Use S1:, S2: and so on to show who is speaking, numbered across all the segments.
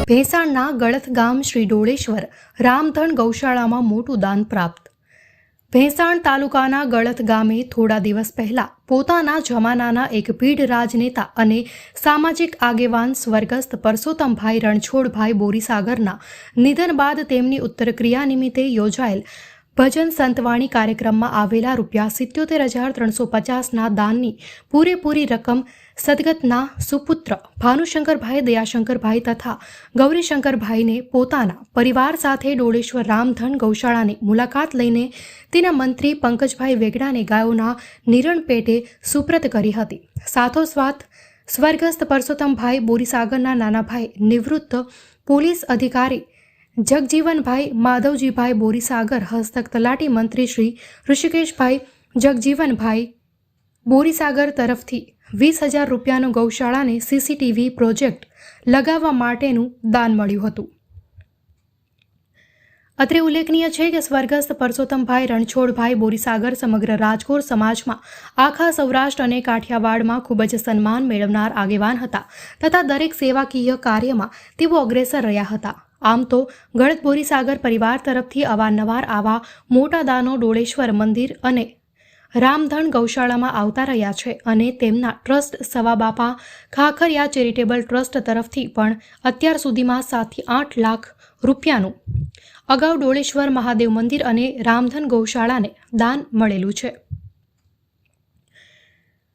S1: ભેંસાણના ગળથ ગામ શ્રી ડોળેશ્વર રામધણ ગૌશાળામાં મોટું દાન પ્રાપ્ત। ભેંસાણ તાલુકાના ગળથ ગામે થોડા દિવસ પહેલા પોતાના જમાનાના એક ભીડ રાજનેતા અને સામાજિક આગેવાન સ્વર્ગસ્થ પરસોત્તમભાઈ રણછોડભાઈ બોરીસાગરના નિધન બાદ તેમની ઉત્તરક્રિયા નિમિત્તે યોજાયેલ ભજન સંતવાણી કાર્યક્રમમાં આવેલા ₹77,350ના દાનની પૂરેપૂરી રકમ સદગતના સુપુત્ર ભાનુશંકરભાઈ દયાશંકરભાઈ તથા ગૌરીશંકરભાઈને પોતાના પરિવાર સાથે ડોળેશ્વર રામધણ ગૌશાળાની મુલાકાત લઈને તેના મંત્રી પંકજભાઈ વેગડાને ગાયોના નિરણ પેટે સુપ્રત કરી હતી। સાથોસાથ સ્વર્ગસ્થ પરસોત્તમભાઈ બોરીસાગરના નાના ભાઈ નિવૃત્ત પોલીસ અધિકારી જગજીવનભાઈ માધવજીભાઈ બોરીસાગર હસ્તક તલાટી મંત્રી શ્રી ઋષિકેશભાઈ જગજીવનભાઈ બોરીસાગર તરફથી ₹20,000 ગૌશાળાને CCTV પ્રોજેક્ટ લગાવવા માટેનું દાન મળ્યું હતું। અત્રે ઉલ્લેખનીય છે કે સ્વર્ગસ્થ પરસોત્તમભાઈ રણછોડભાઈ બોરીસાગર સમગ્ર રાજકોટ સમાજમાં આખા સૌરાષ્ટ્ર અને કાઠિયાવાડમાં ખૂબ જ સન્માન મેળવનાર આગેવાન હતા તથા દરેક સેવાકીય કાર્યમાં તેઓ અગ્રેસર રહ્યા હતા। આમ તો ગળથ બોરીસાગર પરિવાર તરફથી અવારનવાર આવા મોટા દાનો ડોળેશ્વર મંદિર અને રામધણ ગૌશાળામાં આવતા રહ્યા છે અને તેમના ટ્રસ્ટ સવા બાપા ખાખરિયા ચેરિટેબલ ટ્રસ્ટ તરફથી પણ અત્યાર સુધીમાં 7 થી 8 લાખ રૂપિયાનું અગાઉ ડોળેશ્વર મહાદેવ મંદિર અને રામધણ ગૌશાળાને દાન મળેલું છે।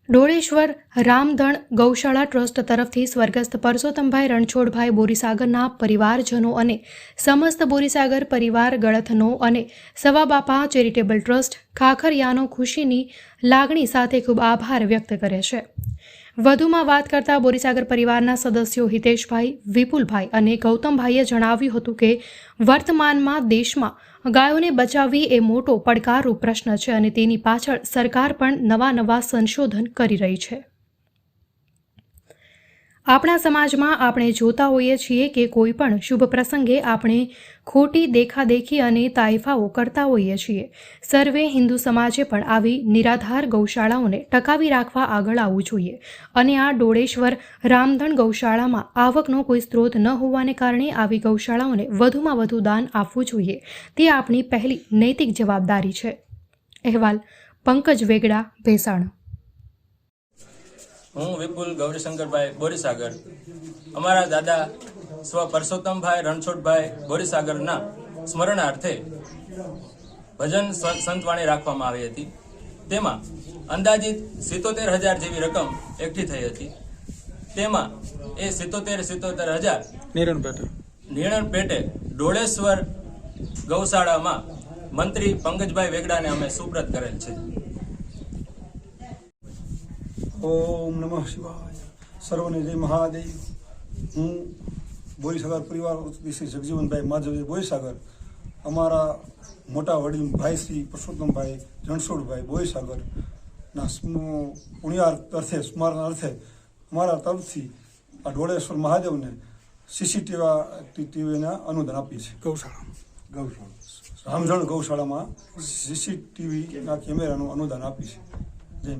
S1: ડોળેશ્વર રામધણ ગૌશાળા ટ્રસ્ટ તરફથી સ્વર્ગસ્થ પરસોત્તમભાઈ રણછોડભાઈ બોરીસાગરના પરિવારજનો અને સમસ્ત બોરીસાગર પરિવાર ગળથનો અને સવા બાપા ચેરિટેબલ ટ્રસ્ટ ખાખરિયાનો ખુશીની લાગણી સાથે ખૂબ આભાર વ્યક્ત કરે છે। વધુમાં વાત કરતા બોરીસાગર પરિવારના સદસ્યો હિતેશભાઈ, વિપુલભાઈ અને ગૌતમભાઈએ જણાવ્યું હતું કે વર્તમાનમાં દેશમાં ગાયોને બચાવવી એ મોટો પડકારરૂપ પ્રશ્ન છે અને તેની પાછળ સરકાર પણ નવા સંશોધન કરી રહી છે। આપણા સમાજમાં આપણે જોતા હોઈએ છીએ કે કોઈ પણ શુભ પ્રસંગે આપણે ખોટી દેખાદેખી અને તાઇફાઓ કરતા હોઈએ છીએ। સર્વે હિન્દુ સમાજે પણ આવી નિરાધાર ગૌશાળાઓને ટકાવી રાખવા આગળ આવવું જોઈએ અને આ ડોળેશ્વર રામધણ ગૌશાળામાં આવકનો કોઈ સ્ત્રોત ન હોવાને કારણે આવી ગૌશાળાઓને વધુમાં વધુ દાન આપવું જોઈએ તે આપણી પહેલી નૈતિક જવાબદારી છે। અહેવાલ પંકજ વેગડા, ભેંસાણ।
S2: હું વિપુલ ગૌરીશંકરભાઈ બોરીસાગર અમારા દાદા સ્વ પરસોત્તમભાઈ રણછોડભાઈ બોરીસાગરના સ્મરણાર્થે ભજન સંતવાણી રાખવામાં આવી હતી। તેમાં અંદાજિત 77,000 જેવી રકમ એકઠી થઈ હતી। તેમાં એ 77,000 નિરણ પેટે ડોળેશ્વર ગૌશાળામાં મંત્રી પંકજભાઈ વેગડાને અમે સુપ્રત કરેલ છે।
S3: ઓમ નમઃ શિવાય। સર્વને જય મહાદેવ। હું બોરીસાગર પરિવાર શ્રી જગજીવનભાઈ માધવજી બોરીસાગર અમારા મોટા વડીલ ભાઈ શ્રી પરસોત્તમભાઈ રણછોડભાઈ બોરીસાગરના પુણ્યાર્થ અર્થે સ્મરણ અર્થે અમારા તરફથી આ ડોળેશ્વર મહાદેવને CCTVના અનુદાન આપીએ છીએ। ગૌશાળા રામધણ ગૌશાળામાં CCTVના કેમેરાનું અનુદાન આપીએ છીએ।